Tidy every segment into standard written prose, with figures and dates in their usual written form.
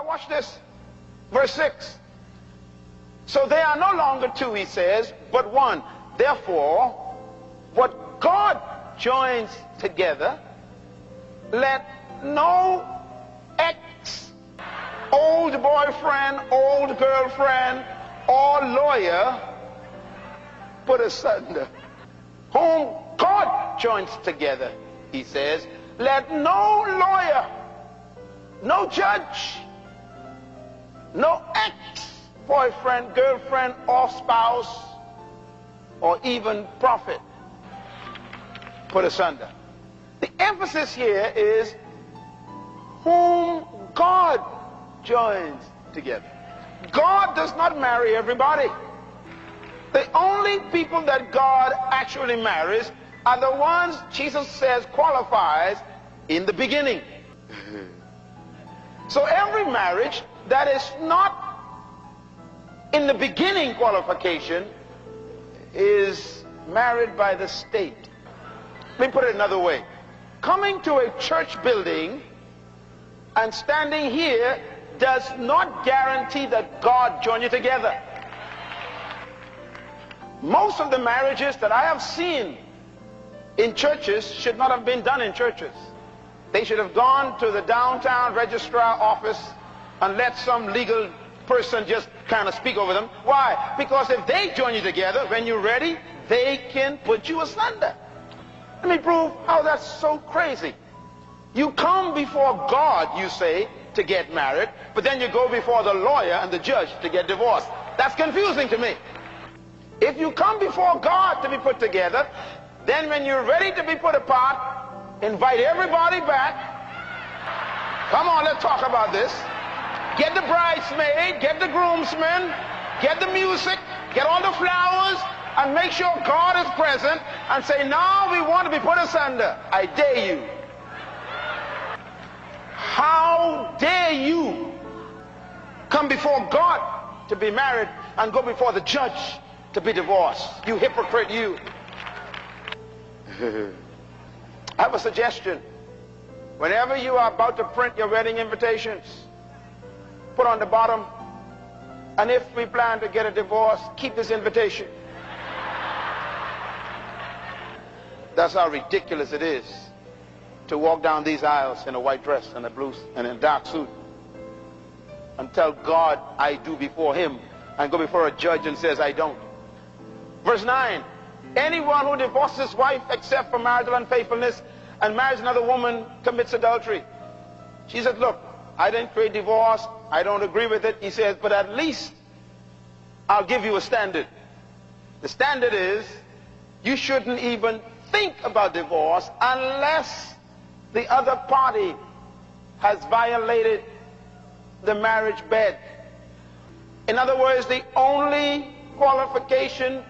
Now watch this. Verse 6. So they are no longer two, he says, but one. Therefore, what God joins together, let no ex, old boyfriend, old girlfriend, or lawyer put asunder. Whom God joins together, he says, let no lawyer, no judge, no ex-boyfriend, girlfriend, or spouse, or even prophet put asunder. The emphasis here is whom God joins together. God does not marry everybody. The only people that God actually marries are the ones Jesus says qualifies in the beginning. So every marriage that is not in the beginning qualification is married by the state. Let me put it another way. Coming to a church building and standing here does not guarantee that God join you together. Most of the marriages that I have seen in churches should not have been done in churches. They should have gone to the downtown registrar office and let some legal person just kind of speak over them. Why? Because if they join you together, when you're ready, they can put you asunder. Let me prove how that's so crazy. You come before God, you say, to get married, but then you go before the lawyer and the judge to get divorced. That's confusing to me. If you come before God to be put together, then when you're ready to be put apart, invite everybody back. Come on, let's talk about this. Get the bridesmaid, get the groomsmen, get the music, get all the flowers, and make sure God is present and say, now we want to be put asunder. I dare you. How dare you come before God to be married and go before the judge to be divorced? You hypocrite, you. I have a suggestion. Whenever you are about to print your wedding invitations, put on the bottom, and if we plan to get a divorce, keep this invitation. That's how ridiculous it is to walk down these aisles in a white dress and a blue and in a dark suit and tell God I do before him and go before a judge and says I don't. Verse 9, anyone who divorces his wife except for marital unfaithfulness and marries another woman commits adultery. She said, look, I didn't create divorce, I don't agree with it. He says, but at least I'll give you a standard. The standard is you shouldn't even think about divorce unless the other party has violated the marriage bed. In other words, the only qualification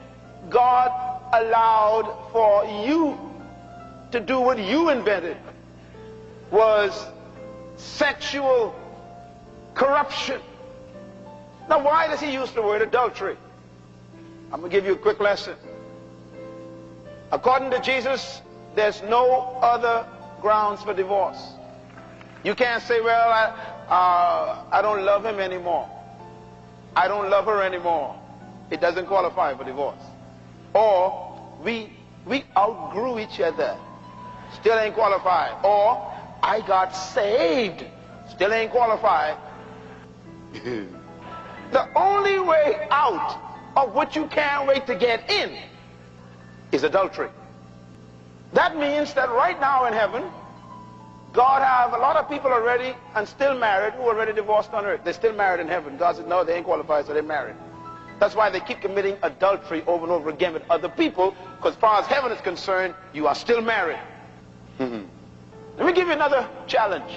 God allowed for you to do what you invented was sexual corruption. Now, why does he use the word adultery? I'm going to give you a quick lesson. According to Jesus, there's no other grounds for divorce. You can't say, well, I don't love him anymore. I don't love her anymore. It doesn't qualify for divorce. Or we outgrew each other. Still ain't qualified. Or I got saved. Still ain't qualified. The only way out of what you can't wait to get in is adultery. That means that right now in heaven, God have a lot of people already and still married who are already divorced on earth. They're still married in heaven. God said, no, they ain't qualified, so they're married. That's why they keep committing adultery over and over again with other people, because as far as heaven is concerned, you are still married. Let me give you another challenge.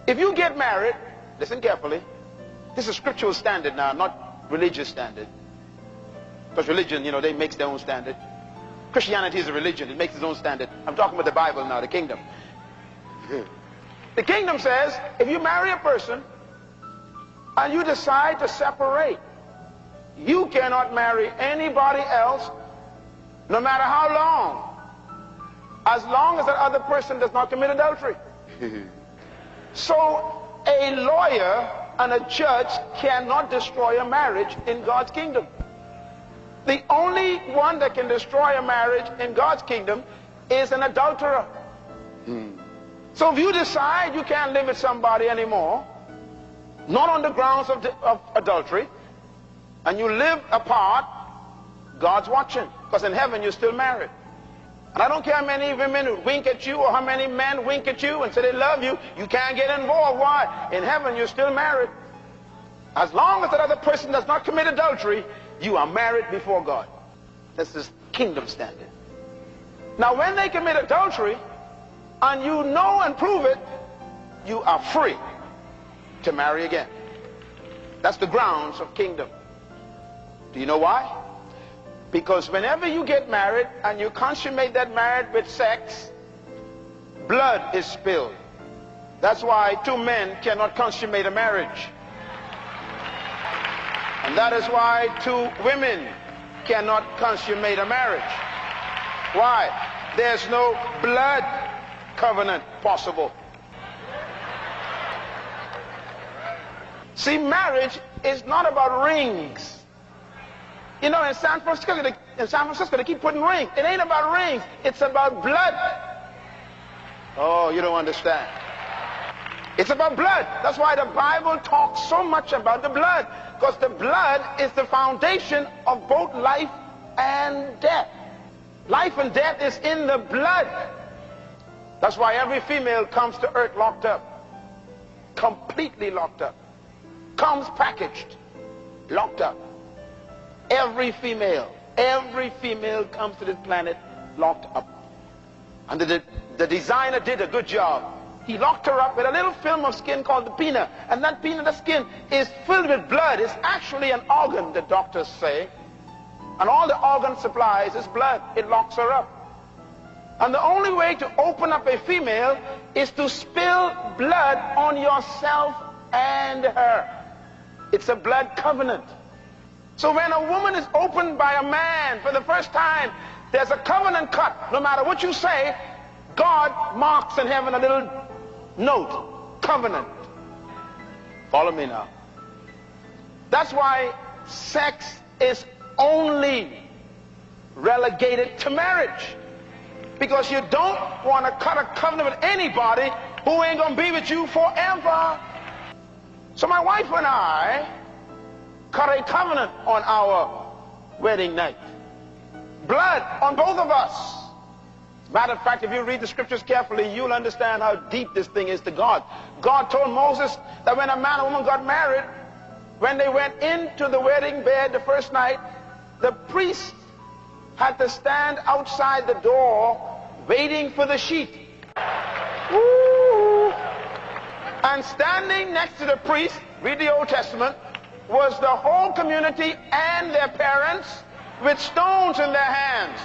If you get married, listen carefully, this is scriptural standard now, not religious standard. Because religion, you know, they make their own standard. Christianity is a religion, it makes its own standard. I'm talking about the Bible now, the kingdom. The kingdom says, if you marry a person and you decide to separate, you cannot marry anybody else, no matter how long as that other person does not commit adultery. So A lawyer and a judge cannot destroy a marriage in God's kingdom. The only one that can destroy a marriage in God's kingdom is an adulterer. So if you decide you can't live with somebody anymore, not on the grounds of adultery, and you live apart, God's watching, because in heaven you're still married. And I don't care how many women wink at you or how many men wink at you and say they love you, you can't get involved. Why? In heaven you're still married. As long as that other person does not commit adultery, you are married before God. This is kingdom standard. Now when they commit adultery and you know and prove it, you are free to marry again. That's the grounds of kingdom. Do you know why? Because whenever you get married and you consummate that marriage with sex, blood is spilled. That's why two men cannot consummate a marriage. And that is why two women cannot consummate a marriage. Why? There's no blood covenant possible. See, marriage is not about rings. You know, in San Francisco, they keep putting rings. It ain't about rings. It's about blood. Oh, you don't understand. It's about blood. That's why the Bible talks so much about the blood. Because the blood is the foundation of both life and death. Life and death is in the blood. That's why every female comes to earth locked up. Completely locked up. Comes packaged. Locked up. Every female comes to this planet locked up. And the designer did a good job. He locked her up with a little film of skin called the pinna. And that pinna, the skin, is filled with blood. It's actually an organ, the doctors say. And all the organ supplies is blood. It locks her up. And the only way to open up a female is to spill blood on yourself and her. It's a blood covenant. So when a woman is opened by a man for the first time, there's a covenant cut. No matter what you say, God marks in heaven a little note. Covenant. Follow me now. That's why sex is only relegated to marriage. Because you don't want to cut a covenant with anybody who ain't going to be with you forever. So my wife and I cut a covenant on our wedding night. Blood on both of us. Matter of fact, if you read the scriptures carefully, you'll understand how deep this thing is to God. God told Moses that when a man and woman got married, when they went into the wedding bed the first night, the priest had to stand outside the door waiting for the sheet. Ooh. And standing next to the priest, read the Old Testament, was the whole community and their parents with stones in their hands.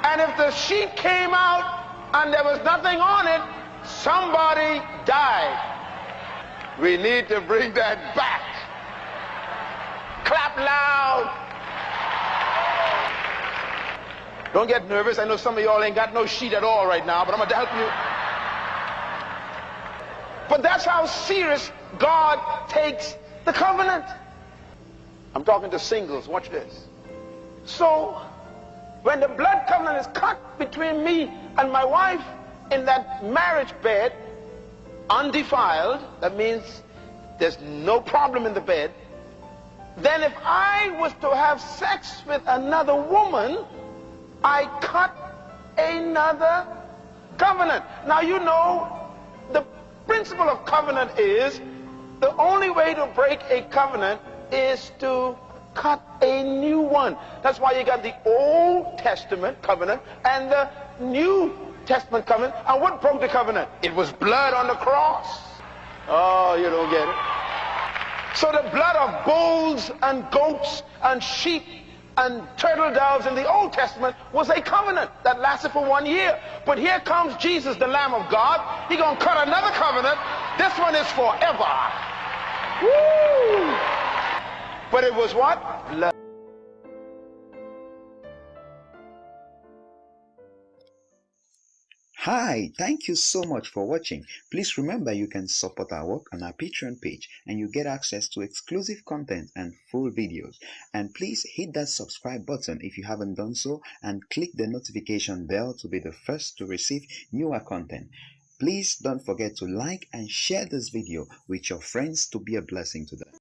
And if the sheet came out and there was nothing on it, somebody died. We need to bring that back. Clap loud. Don't get nervous. I know some of y'all ain't got no sheet at all right now, but I'm going to help you. But that's how serious God takes the covenant. I'm talking to singles. Watch this. So, when the blood covenant is cut between me and my wife in that marriage bed, undefiled, that means there's no problem in the bed, then if I was to have sex with another woman, I cut another covenant. Now you know, the principle of covenant is the only way to break a covenant is to cut a new one. That's why you got the Old Testament covenant and the New Testament covenant. And what broke the covenant? It was blood on the cross. Oh, you don't get it. So the blood of bulls and goats and sheep and turtle doves in the Old Testament was a covenant that lasted for 1 year. But here comes Jesus, the Lamb of God. He's going to cut another covenant. This one is forever. Woo! But it was what? Blood. Hi, thank you so much for watching. Please remember you can support our work on our Patreon page and you get access to exclusive content and full videos. And please hit that subscribe button if you haven't done so and click the notification bell to be the first to receive newer content. Please don't forget to like and share this video with your friends to be a blessing to them.